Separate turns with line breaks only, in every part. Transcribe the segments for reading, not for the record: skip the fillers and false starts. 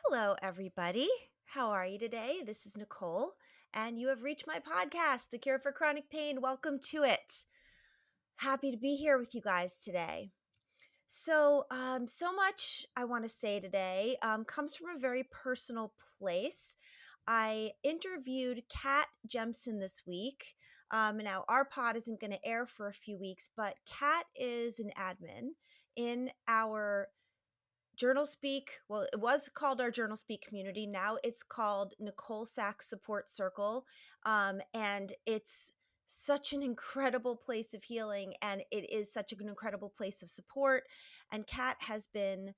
Hello, everybody. How are you today? This is Nicole, and you have reached my podcast, The Cure for Chronic Pain. Welcome to it. Happy to be here with you guys today. So much I want to say today comes from a very personal place. I interviewed Kat Jemison this week. Now, our pod isn't going to air for a few weeks, but Kat is an admin in our Journal Speak, well, it was called our Journal Speak community. Now it's called Nicole Sachs Support Circle. And it's such an incredible place of healing, and it is such an incredible place of support. And Kat has been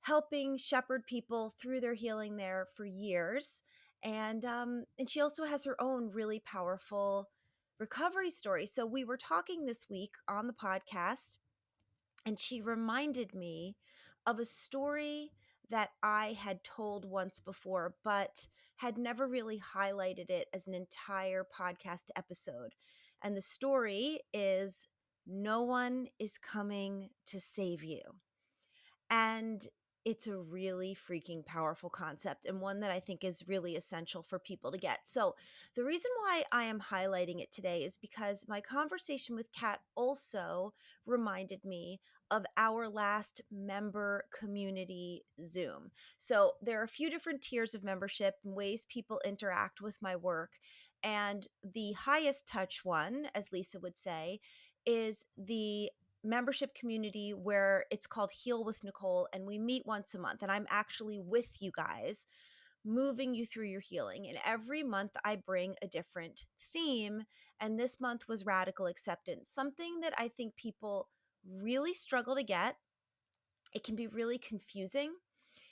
helping shepherd people through their healing there for years. And she also has her own really powerful recovery story. So we were talking this week on the podcast, and she reminded me of a story that I had told once before, but had never really highlighted it as an entire podcast episode. And the story is No One is Coming to Save You. And it's a really freaking powerful concept, and one that I think is really essential for people to get. So the reason why I am highlighting it today is because my conversation with Kat also reminded me of our last member community Zoom. So there are a few different tiers of membership and ways people interact with my work. And the highest touch one, as Lisa would say, is the membership community where it's called Heal with Nicole, and we meet once a month, and I'm actually with you guys moving you through your healing. And every month I bring a different theme, and this month was radical acceptance, something that I think people really struggle to get. It can be really confusing.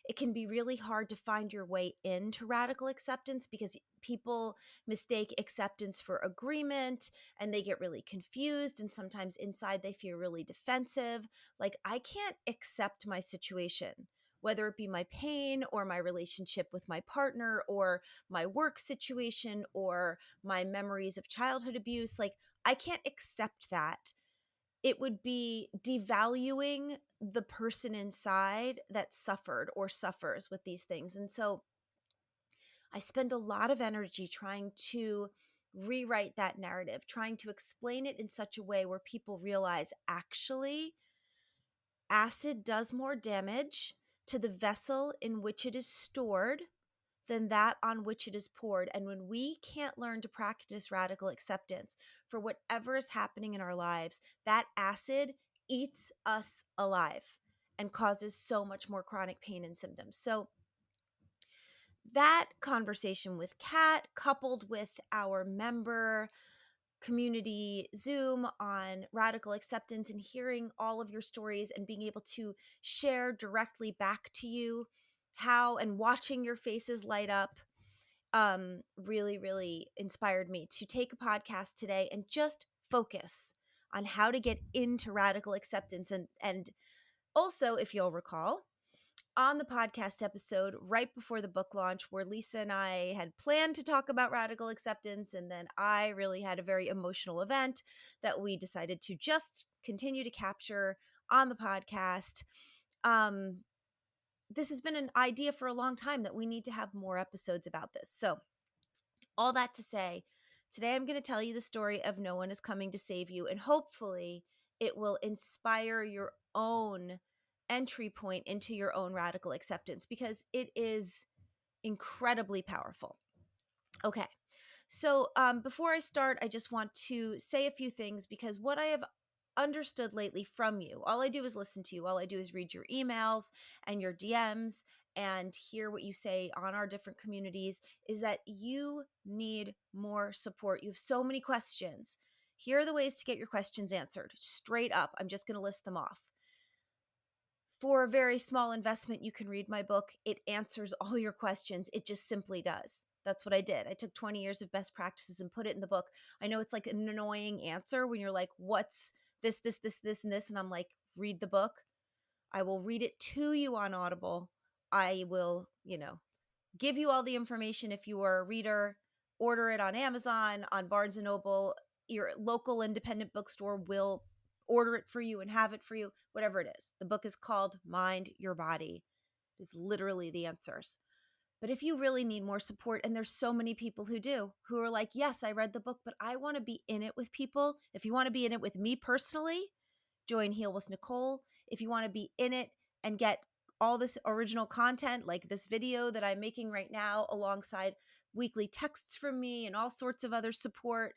It can be really hard to find your way into radical acceptance because people mistake acceptance for agreement, and they get really confused. And sometimes inside they feel really defensive. Like, I can't accept my situation, whether it be my pain or my relationship with my partner or my work situation or my memories of childhood abuse. Like, I can't accept that. It would be devaluing the person inside that suffered or suffers with these things. And so I spend a lot of energy trying to rewrite that narrative, trying to explain it in such a way where people realize actually acid does more damage to the vessel in which it is stored than that on which it is poured. And when we can't learn to practice radical acceptance for whatever is happening in our lives, that acid eats us alive and causes so much more chronic pain and symptoms. So that conversation with Kat, coupled with our member community Zoom on radical acceptance, and hearing all of your stories and being able to share directly back to you how, and watching your faces light up, really inspired me to take a podcast today and just focus on how to get into radical acceptance. And also, if you'll recall, on the podcast episode right before the book launch, where Lisa and I had planned to talk about radical acceptance, and then I really had a very emotional event that we decided to just continue to capture on the podcast. This has been an idea for a long time that we need to have more episodes about this. So all that to say, today I'm going to tell you the story of No One is Coming to Save You, and hopefully it will inspire your own entry point into your own radical acceptance, because it is incredibly powerful. Okay, so before I start, I just want to say a few things, because what I have understood lately from you, all I do is listen to you. All I do is read your emails and your DMs and hear what you say on our different communities, is that you need more support. You have so many questions. Here are the ways to get your questions answered. Straight up, I'm just going to list them off. For a very small investment, you can read my book. It answers all your questions. It just simply does. That's what I did. I took 20 years of best practices and put it in the book. I know it's like an annoying answer when you're like, what's this, and this? And I'm like, read the book. I will read it to you on Audible. I will, give you all the information if you are a reader. Order it on Amazon, on Barnes & Noble. Your local independent bookstore will order it for you and have it for you, whatever it is. The book is called Mind Your Body. It is literally the answers. But if you really need more support, and there's so many people who do, who are like, yes, I read the book, but I want to be in it with people. If you want to be in it with me personally, join Heal with Nicole. If you want to be in it and get all this original content, like this video that I'm making right now, alongside weekly texts from me and all sorts of other support,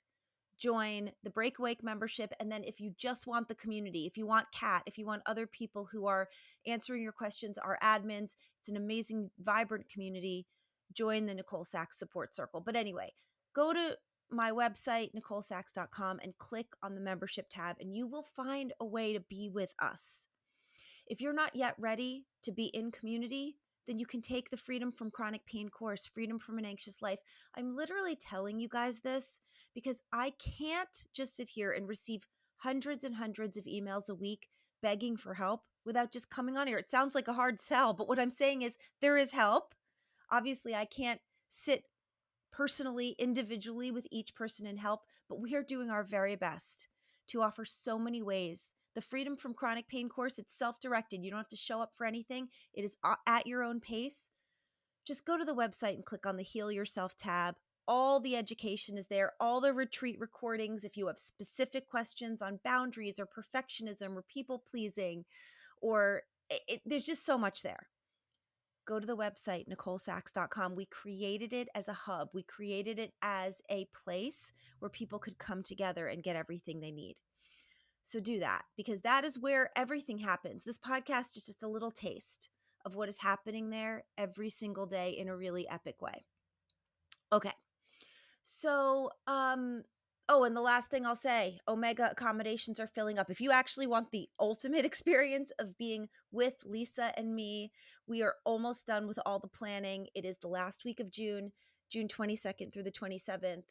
join the Break Awake membership. And then if you just want the community, if you want Kat, if you want other people who are answering your questions, our admins, it's an amazing, vibrant community, join the Nicole Sachs support circle. But anyway, go to my website, NicoleSachs.com, and click on the membership tab, and you will find a way to be with us. If you're not yet ready to be in community, then you can take the Freedom from Chronic Pain course, Freedom from an Anxious Life. I'm literally telling you guys this because I can't just sit here and receive hundreds and hundreds of emails a week begging for help without just coming on here. It sounds like a hard sell, but what I'm saying is there is help. Obviously, I can't sit personally, individually with each person and help, but we are doing our very best to offer so many ways. The Freedom from Chronic Pain course, it's self-directed. You don't have to show up for anything. It is at your own pace. Just go to the website and click on the Heal Yourself tab. All the education is there, all the retreat recordings. If you have specific questions on boundaries or perfectionism or people pleasing, or there's just so much there. Go to the website, NicoleSachs.com. We created it as a hub. We created it as a place where people could come together and get everything they need. So do that, because that is where everything happens. This podcast is just a little taste of what is happening there every single day in a really epic way. Okay. So, oh, and the last thing I'll say, Omega accommodations are filling up. If you actually want the ultimate experience of being with Lisa and me, we are almost done with all the planning. It is the last week of June, June 22nd through the 27th.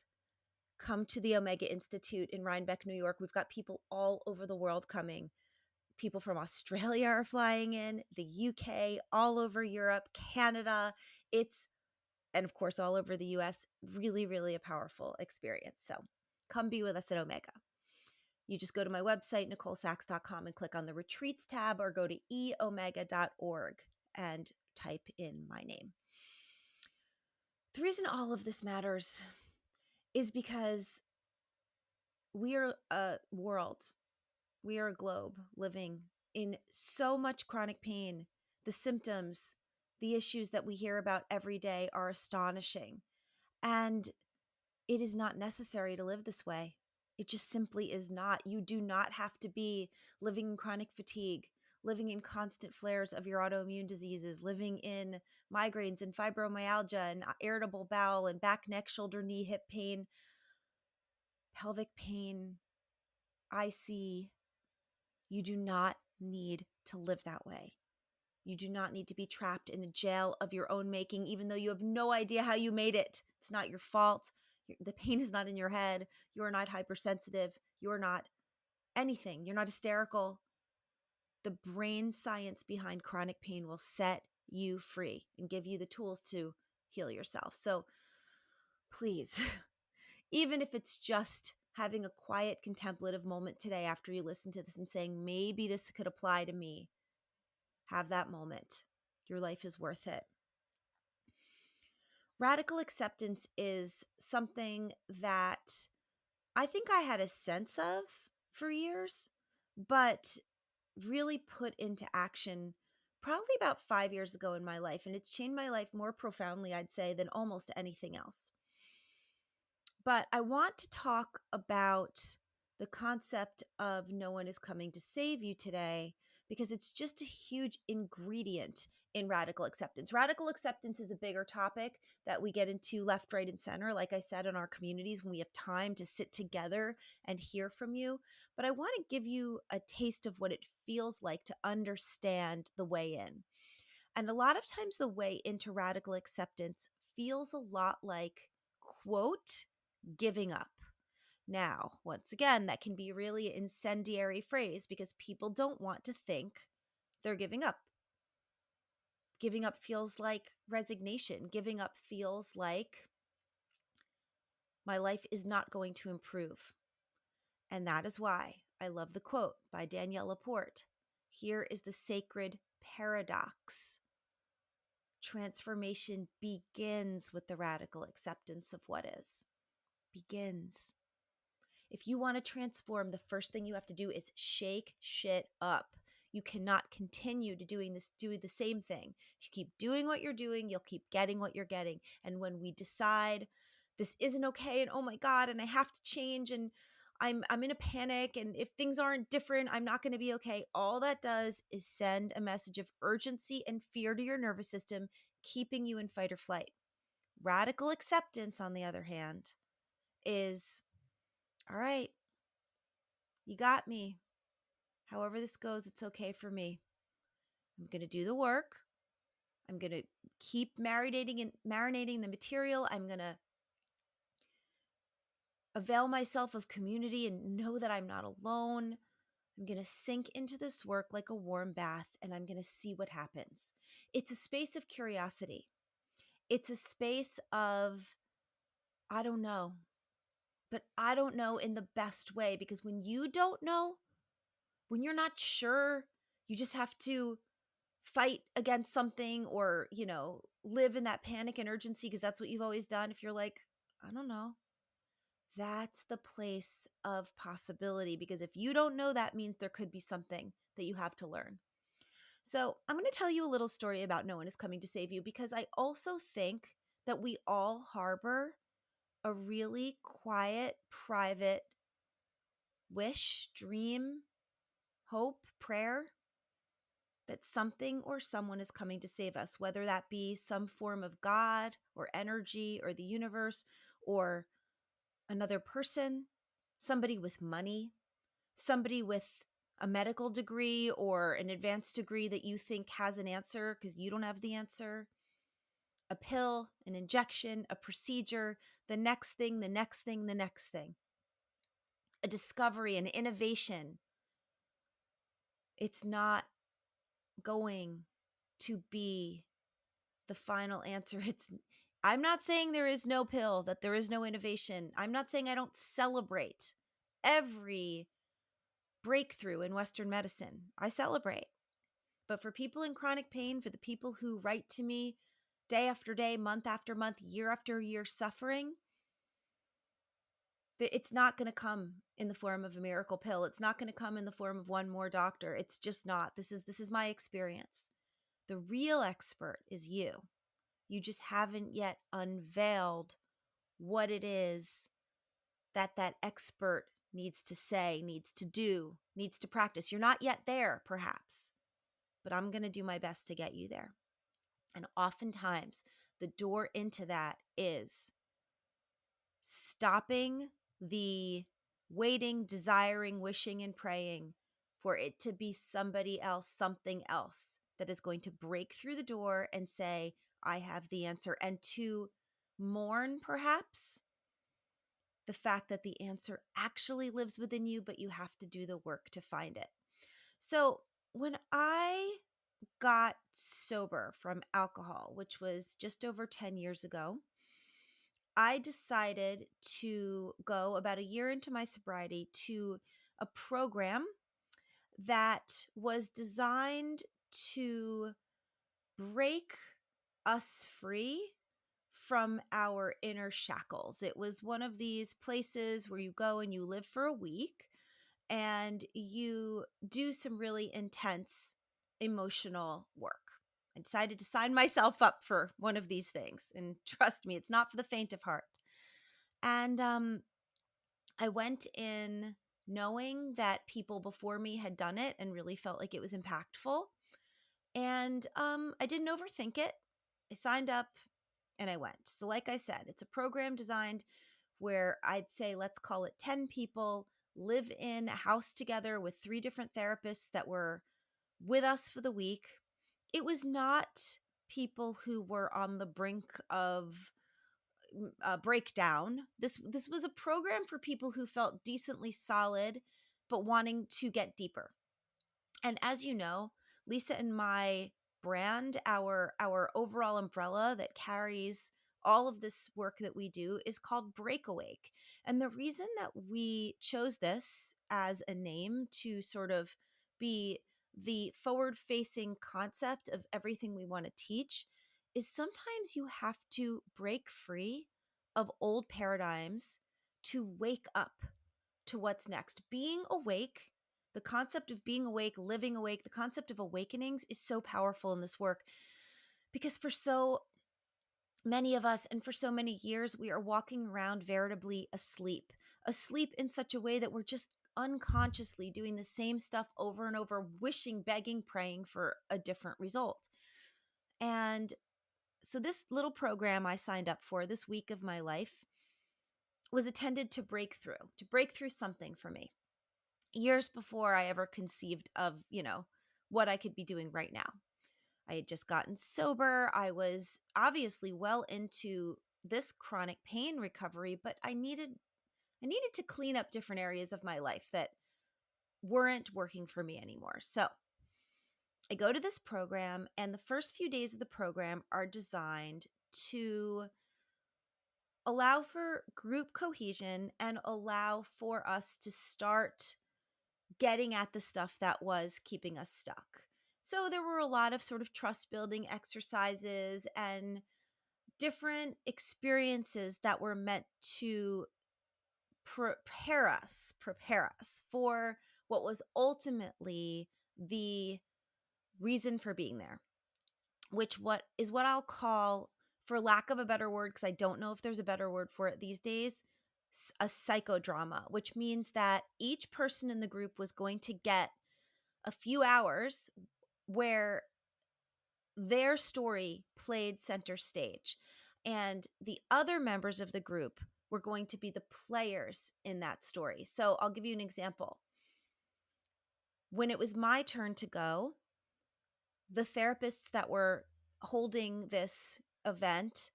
Come to the Omega Institute in Rhinebeck, New York. We've got people all over the world coming. People from Australia are flying in, the UK, all over Europe, Canada. And of course, all over the US, really, really a powerful experience. So come be with us at Omega. You just go to my website, NicoleSachs.com, and click on the retreats tab, or go to eomega.org and type in my name. The reason all of this matters is because we are a world, we are a globe living in so much chronic pain. The symptoms, the issues that we hear about every day are astonishing. And it is not necessary to live this way. It just simply is not. You do not have to be living in chronic fatigue, living in constant flares of your autoimmune diseases, living in migraines and fibromyalgia and irritable bowel and back, neck, shoulder, knee, hip pain, pelvic pain, IC. You do not need to live that way. You do not need to be trapped in a jail of your own making, even though you have no idea how you made it. It's not your fault. The pain is not in your head. You are not hypersensitive. You are not anything. You're not hysterical. The brain science behind chronic pain will set you free and give you the tools to heal yourself. So please, even if it's just having a quiet contemplative moment today after you listen to this and saying, maybe this could apply to me, have that moment. Your life is worth it. Radical acceptance is something that I think I had a sense of for years, but really put into action probably about 5 years ago in my life. And it's changed my life more profoundly, I'd say, than almost anything else. But I want to talk about the concept of no one is coming to save you today, because it's just a huge ingredient in radical acceptance. Radical acceptance is a bigger topic that we get into left, right, and center, like I said, in our communities when we have time to sit together and hear from you. But I want to give you a taste of what it feels like to understand the way in. And a lot of times the way into radical acceptance feels a lot like, quote, giving up. Now, once again, that can be a really incendiary phrase because people don't want to think they're giving up. Giving up feels like resignation. Giving up feels like my life is not going to improve. And that is why I love the quote by Danielle Laporte. Here is the sacred paradox. Transformation begins with the radical acceptance of what is. Begins. If you want to transform, the first thing you have to do is shake shit up. You cannot continue to do the same thing. If you keep doing what you're doing, you'll keep getting what you're getting. And when we decide this isn't okay and oh my God, and I have to change and I'm in a panic and if things aren't different, I'm not going to be okay. All that does is send a message of urgency and fear to your nervous system, keeping you in fight or flight. Radical acceptance, on the other hand, is all right, you got me. However this goes, it's okay for me. I'm going to do the work. I'm going to keep marinating the material. I'm going to avail myself of community and know that I'm not alone. I'm going to sink into this work like a warm bath and I'm going to see what happens. It's a space of curiosity. It's a space of, I don't know, but I don't know in the best way, because when you don't know, when you're not sure, you just have to fight against something or, live in that panic and urgency because that's what you've always done. If you're like, I don't know, that's the place of possibility, because if you don't know, that means there could be something that you have to learn. So I'm going to tell you a little story about No One Is Coming to Save You, because I also think that we all harbor a really quiet, private wish, dream, hope, prayer that something or someone is coming to save us, whether that be some form of God or energy or the universe or another person, somebody with money, somebody with a medical degree or an advanced degree that you think has an answer because you don't have the answer, a pill, an injection, a procedure, the next thing, the next thing, the next thing, a discovery, an innovation. It's not going to be the final answer. I'm not saying there is no pill, that there is no innovation. I'm not saying I don't celebrate every breakthrough in Western medicine. I celebrate. But for people in chronic pain, for the people who write to me day after day, month after month, year after year suffering, it's not going to come in the form of a miracle pill. It's not going to come in the form of one more doctor. It's just not. This is my experience. The real expert is you. You just haven't yet unveiled what it is that expert needs to say, needs to do, needs to practice. You're not yet there, perhaps, but I'm going to do my best to get you there. And oftentimes, the door into that is stopping the waiting, desiring, wishing, and praying for it to be somebody else, something else that is going to break through the door and say, I have the answer. And to mourn, perhaps, the fact that the answer actually lives within you, but you have to do the work to find it. So when I got sober from alcohol, which was just over 10 years ago, I decided to go about a year into my sobriety to a program that was designed to break us free from our inner shackles. It was one of these places where you go and you live for a week and you do some really intense emotional work. I decided to sign myself up for one of these things. And trust me, it's not for the faint of heart. And I went in knowing that people before me had done it and really felt like it was impactful. And I didn't overthink it. I signed up and I went. So like I said, it's a program designed where I'd say, let's call it 10 people, live in a house together with 3 different therapists that were with us for the week. It was not people who were on the brink of breakdown. This was a program for people who felt decently solid, but wanting to get deeper. And as you know, Lisa and my brand, our overall umbrella that carries all of this work that we do is called Break Awake. And the reason that we chose this as a name to sort of be the forward-facing concept of everything we want to teach is sometimes you have to break free of old paradigms to wake up to what's next. Being awake, the concept of being awake, living awake, the concept of awakenings is so powerful in this work because for so many of us and for so many years, we are walking around veritably asleep in such a way that we're just unconsciously doing the same stuff over and over, wishing, begging, praying for a different result. And so this little program I signed up for this week of my life was intended to break through something for me years before I ever conceived of, what I could be doing right now. I had just gotten sober. I was obviously well into this chronic pain recovery, but I needed to clean up different areas of my life that weren't working for me anymore. So, I go to this program, and the first few days of the program are designed to allow for group cohesion and allow for us to start getting at the stuff that was keeping us stuck. So there were a lot of sort of trust building exercises and different experiences that were meant to prepare us for what was ultimately the reason for being there, which what I'll call, for lack of a better word, because I don't know if there's a better word for it these days, a psychodrama, which means that each person in the group was going to get a few hours where their story played center stage. And the other members of the group were going to be the players in that story. So I'll give you an example. When it was my turn to go, the therapists that were holding this event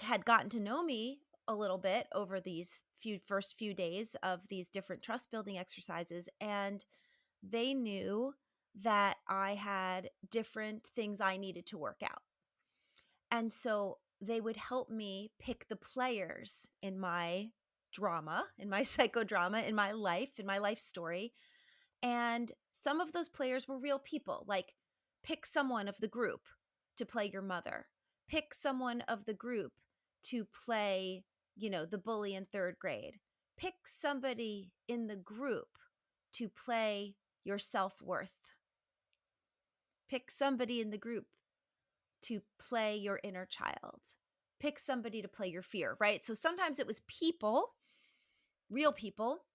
had gotten to know me a little bit over these first few days of these different trust building exercises, and they knew that I had different things I needed to work out. And so they would help me pick the players in my drama, in my psychodrama, in my life story. And some of those players were real people, like pick someone of the group to play your mother, pick someone of the group to play, the bully in third grade, pick somebody in the group to play your self-worth, pick somebody in the group to play your inner child, pick somebody to play your fear, right? So sometimes it was people, real people,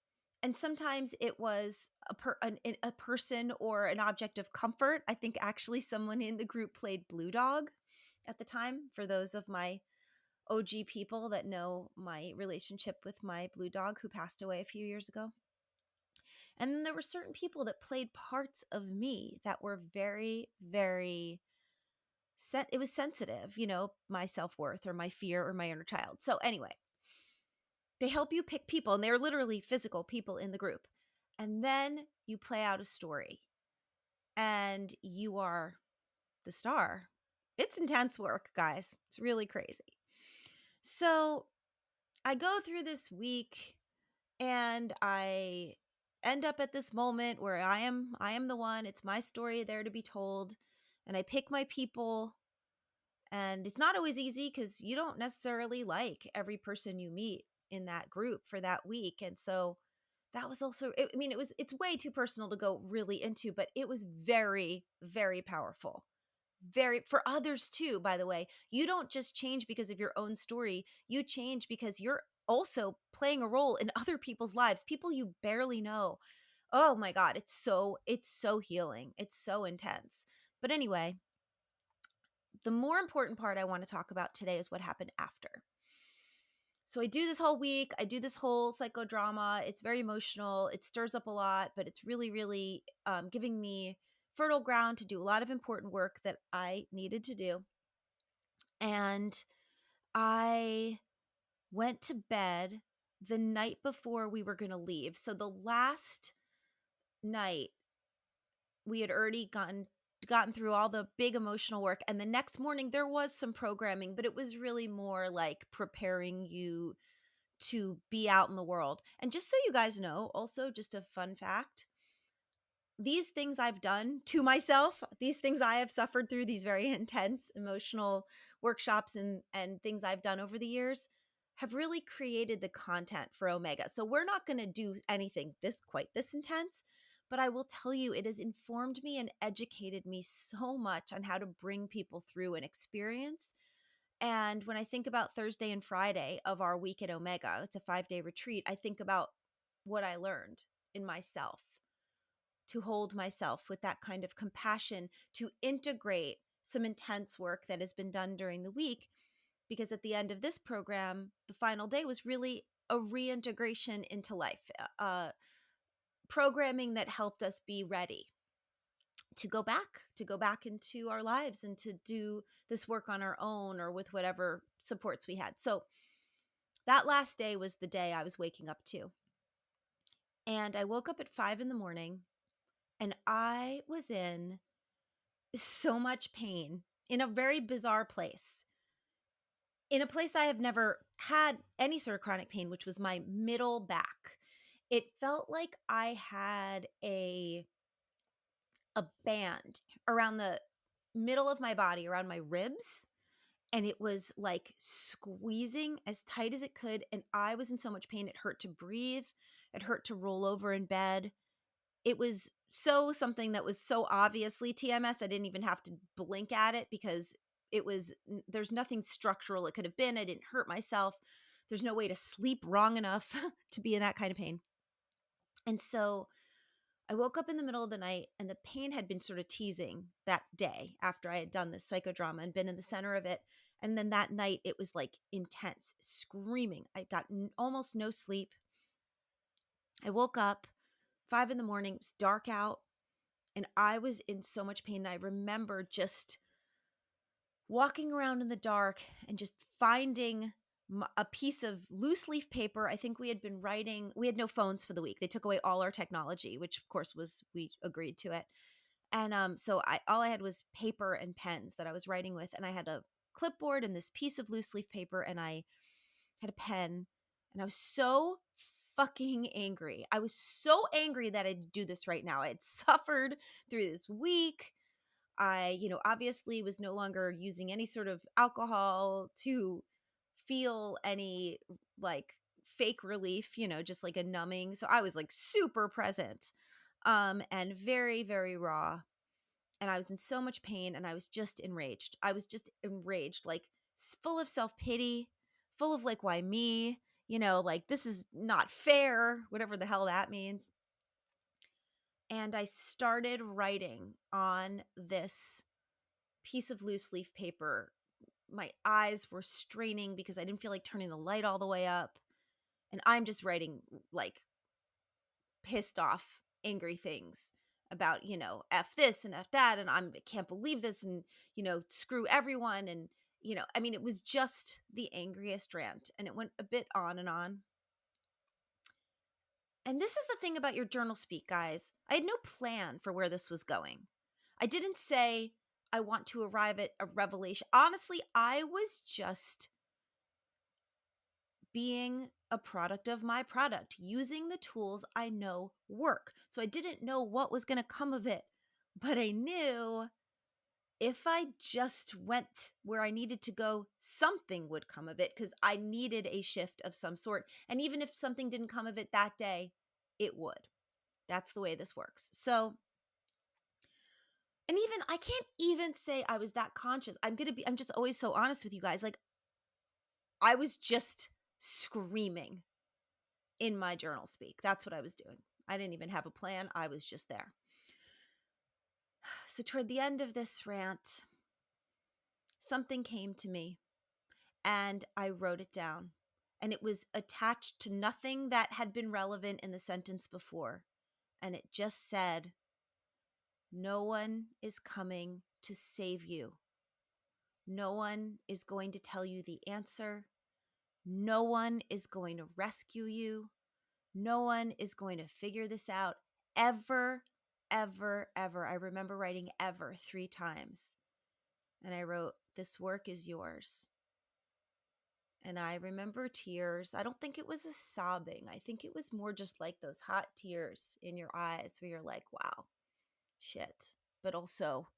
and sometimes it was a person or an object of comfort. I think actually someone in the group played Blue Dog at the time, for those of my OG people that know my relationship with my blue dog who passed away a few years ago. And then there were certain people that played parts of me that were very, very it was sensitive, my self-worth or my fear or my inner child. So anyway, they help you pick people, and they're literally physical people in the group. And then you play out a story and you are the star. It's intense work, guys. It's really crazy. So I go through this week and I end up at this moment where I am the one. It's my story there to be told. And I pick my people. And it's not always easy because you don't necessarily like every person you meet in that group for that week. And so that was also, it's way too personal to go really into, but it was very, very powerful. Very, for others too, by the way. You don't just change because of your own story. You change because you're also playing a role in other people's lives, people you barely know. Oh my God, it's so healing. It's so intense. But anyway, the more important part I want to talk about today is what happened after. So I do this whole week. I do this whole psychodrama. It's very emotional. It stirs up a lot, but it's really, really giving me fertile ground to do a lot of important work that I needed to do. And I went to bed the night before we were going to leave. So the last night, we had already gotten through all the big emotional work, and the next morning there was some programming, but it was really more like preparing you to be out in the world. And just so you guys know, also just a fun fact, these things I've done to myself, these things I have suffered through, these very intense emotional workshops and things I've done over the years have really created the content for Omega. So we're not going to do anything quite this intense, but I will tell you it has informed me and educated me so much on how to bring people through an experience. And when I think about Thursday and Friday of our week at Omega, it's a 5-day retreat, I think about what I learned in myself, to hold myself with that kind of compassion, to integrate some intense work that has been done during the week. Because at the end of this program, the final day was really a reintegration into life, programming that helped us be ready to go back into our lives and to do this work on our own or with whatever supports we had. So that last day was the day I was waking up to. And I woke up at 5 in the morning and I was in so much pain in a very bizarre place. In a place I have never had any sort of chronic pain, which was my middle back. It felt like I had a band around the middle of my body, around my ribs, and it was like squeezing as tight as it could, and I was in so much pain it hurt to breathe, it hurt to roll over in bed. It was something that was so obviously TMS, I didn't even have to blink at it because there's nothing structural it could have been. I didn't hurt myself. There's no way to sleep wrong enough to be in that kind of pain. And so I woke up in the middle of the night and the pain had been sort of teasing that day after I had done this psychodrama and been in the center of it. And then that night it was like intense, screaming. I got almost no sleep. I woke up 5 in the morning, it was dark out, and I was in so much pain. I remember just walking around in the dark and just finding a piece of loose leaf paper. I think we had been writing, we had no phones for the week. They took away all our technology, which of course we agreed to it. And so all I had was paper and pens that I was writing with. And I had a clipboard and this piece of loose leaf paper, and I had a pen, and I was so fucking angry. I was so angry that I'd do this right now. I had suffered through this week. I, obviously was no longer using any sort of alcohol to feel any like fake relief, just like a numbing. So I was like super present, and very, very raw. And I was in so much pain and I was just enraged. I was just enraged, like full of self-pity, full of like, why me? Like this is not fair, whatever the hell that means. And I started writing on this piece of loose leaf paper. My eyes were straining because I didn't feel like turning the light all the way up. And I'm just writing like pissed off, angry things about, F this and F that. And I can't believe this. And, screw everyone. And, I mean, it was just the angriest rant. And it went a bit on and on. And this is the thing about your journal speak, guys. I had no plan for where this was going. I didn't say I want to arrive at a revelation. Honestly, I was just being a product of my product, using the tools I know work. So I didn't know what was going to come of it, but I knew if I just went where I needed to go, something would come of it because I needed a shift of some sort. And even if something didn't come of it that day, it would. That's the way this works. So, and even I can't even say I was that conscious. I'm just always so honest with you guys. Like, I was just screaming in my journal speak. That's what I was doing. I didn't even have a plan. I was just there. So toward the end of this rant, something came to me and I wrote it down. And it was attached to nothing that had been relevant in the sentence before. And it just said, "No one is coming to save you. No one is going to tell you the answer. No one is going to rescue you. No one is going to figure this out ever, ever, ever." I remember writing ever 3 times. And I wrote, "This work is yours." And I remember tears. I don't think it was a sobbing. I think it was more just like those hot tears in your eyes where you're like, wow. shit. But also,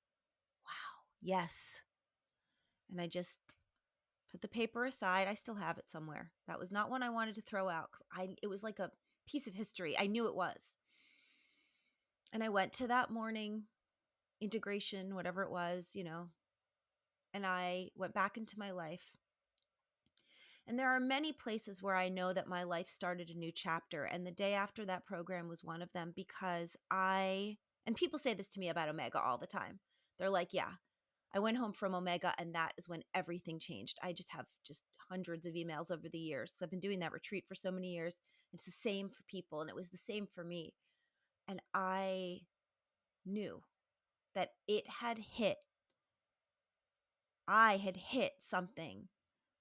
wow, yes. And I just put the paper aside. I still have it somewhere. That was not one I wanted to throw out because it was like a piece of history. I knew it was. And I went to that morning integration, whatever it was, and I went back into my life. And there are many places where I know that my life started a new chapter. And the day after that program was one of them because and people say this to me about Omega all the time. They're like, yeah, I went home from Omega and that is when everything changed. I just have hundreds of emails over the years. So I've been doing that retreat for so many years. It's the same for people and it was the same for me. And I knew that I had hit something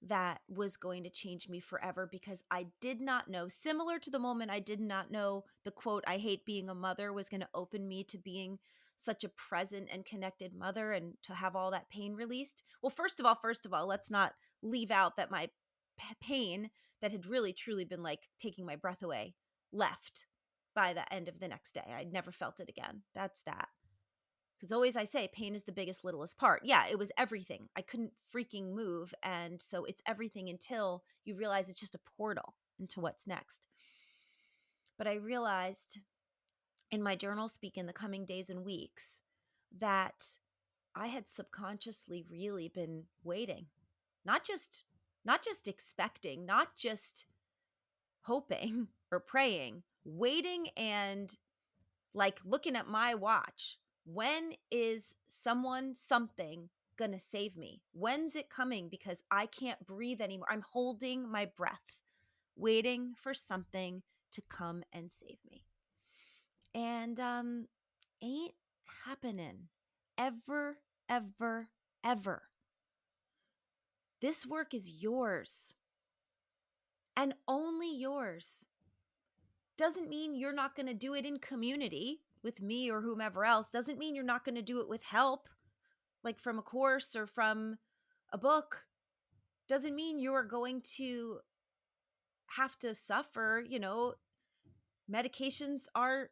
that was going to change me forever because I did not know, similar to the moment I did not know the quote, I hate being a mother was going to open me to being such a present and connected mother and to have all that pain released. Well, first of all, let's not leave out that my pain that had really truly been like taking my breath away left by the end of the next day. I'd never felt it again. That's that. Because always I say pain is the biggest, littlest part. Yeah, it was everything. I couldn't freaking move. And so it's everything until you realize it's just a portal into what's next. But I realized in my journal speak in the coming days and weeks that I had subconsciously really been waiting, not just expecting, not just hoping or praying, waiting and like looking at my watch. When is something gonna save me? When's it coming? Because I can't breathe anymore. I'm holding my breath, waiting for something to come and save me. And ain't happening ever, ever, ever. This work is yours and only yours. Doesn't mean you're not going to do it in community with me or whomever else. Doesn't mean you're not going to do it with help, like from a course or from a book. Doesn't mean you're going to have to suffer. Medications are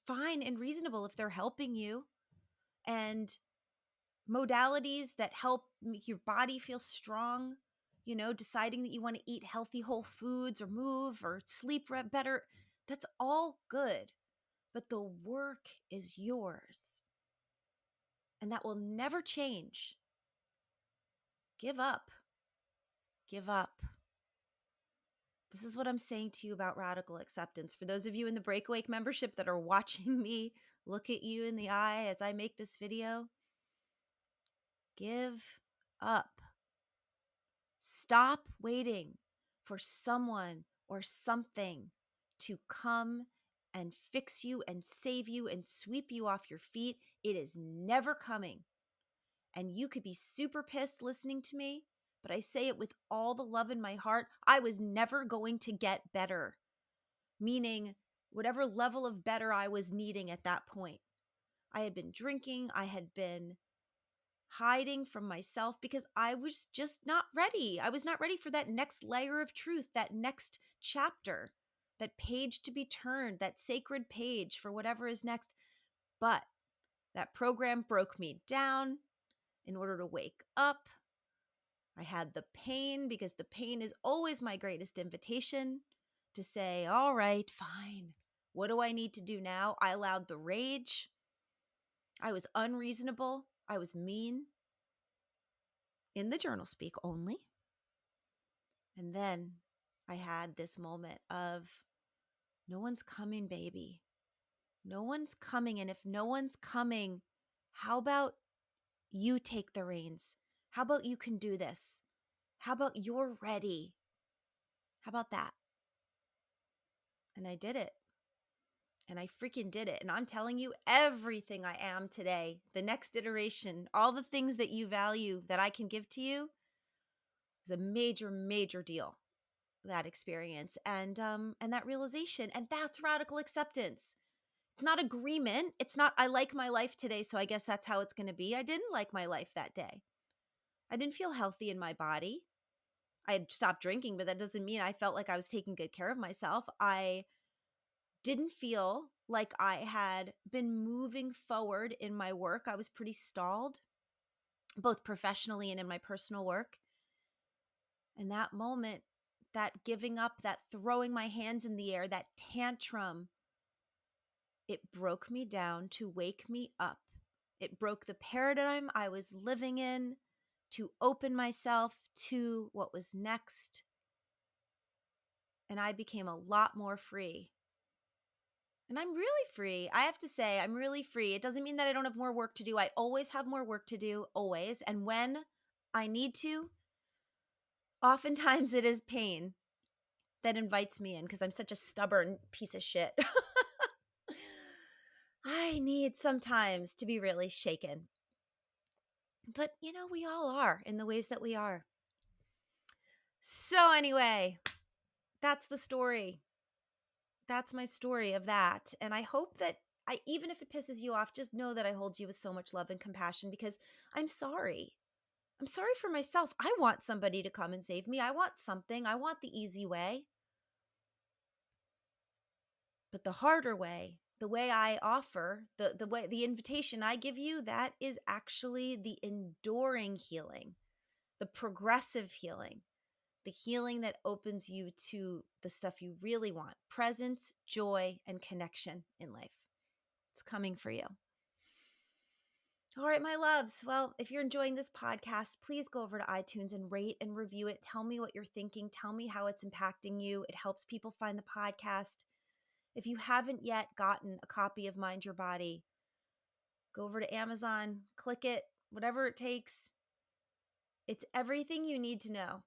fine and reasonable if they're helping you. And modalities that help make your body feel strong, deciding that you want to eat healthy whole foods or move or sleep better, that's all good. But the work is yours. And that will never change. Give up. Give up. This is what I'm saying to you about radical acceptance. For those of you in the Breakawake membership that are watching me look at you in the eye as I make this video, give up. Stop waiting for someone or something to come and fix you and save you and sweep you off your feet. It is never coming. And you could be super pissed listening to me, but I say it with all the love in my heart. I was never going to get better, meaning whatever level of better I was needing at that point. I had been drinking. I had been hiding from myself because I was just not ready. I was not ready for that next layer of truth, that next chapter, that page to be turned, that sacred page for whatever is next. But that program broke me down in order to wake up. I had the pain because the pain is always my greatest invitation to say, all right, fine. What do I need to do now? I allowed the rage. I was unreasonable. I was mean. In the journal speak only. And then I had this moment of no one's coming, baby. No one's coming. And if no one's coming, how about you take the reins? How about you can do this? How about you're ready? How about that? And I did it. And I freaking did it. And I'm telling you, everything I am today, the next iteration, all the things that you value that I can give to you is a major, major deal. That experience and that realization. And that's radical acceptance. It's not agreement. It's not, I like my life today, so I guess that's how it's going to be. I didn't like my life that day. I didn't feel healthy in my body. I had stopped drinking, but that doesn't mean I felt like I was taking good care of myself. I didn't feel like I had been moving forward in my work. I was pretty stalled, both professionally and in my personal work. And that moment, that giving up, that throwing my hands in the air, that tantrum, it broke me down to wake me up. It broke the paradigm I was living in to open myself to what was next. And I became a lot more free. And I'm really free. I have to say, I'm really free. It doesn't mean that I don't have more work to do. I always have more work to do, always. And when I need to, oftentimes it is pain that invites me in because I'm such a stubborn piece of shit. I need sometimes to be really shaken. But, we all are in the ways that we are. So, anyway, that's the story. That's my story of that. And I hope that even if it pisses you off, just know that I hold you with so much love and compassion because I'm sorry. I'm sorry for myself. I want somebody to come and save me. I want something. I want the easy way. But the harder way, the way I offer, the invitation I give you, that is actually the enduring healing, the progressive healing, the healing that opens you to the stuff you really want: presence, joy, and connection in life. It's coming for you. All right, my loves. Well, if you're enjoying this podcast, please go over to iTunes and rate and review it. Tell me what you're thinking. Tell me how it's impacting you. It helps people find the podcast. If you haven't yet gotten a copy of Mind Your Body, go over to Amazon, click it, whatever it takes. It's everything you need to know.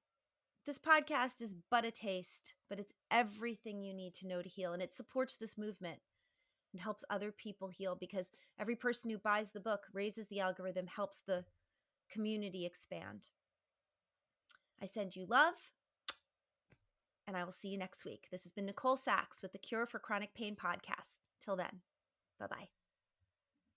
This podcast is but a taste, but it's everything you need to know to heal. And it supports this movement and helps other people heal because every person who buys the book raises the algorithm, helps the community expand. I send you love, and I will see you next week. This has been Nicole Sachs with the Cure for Chronic Pain podcast. Till then, bye-bye.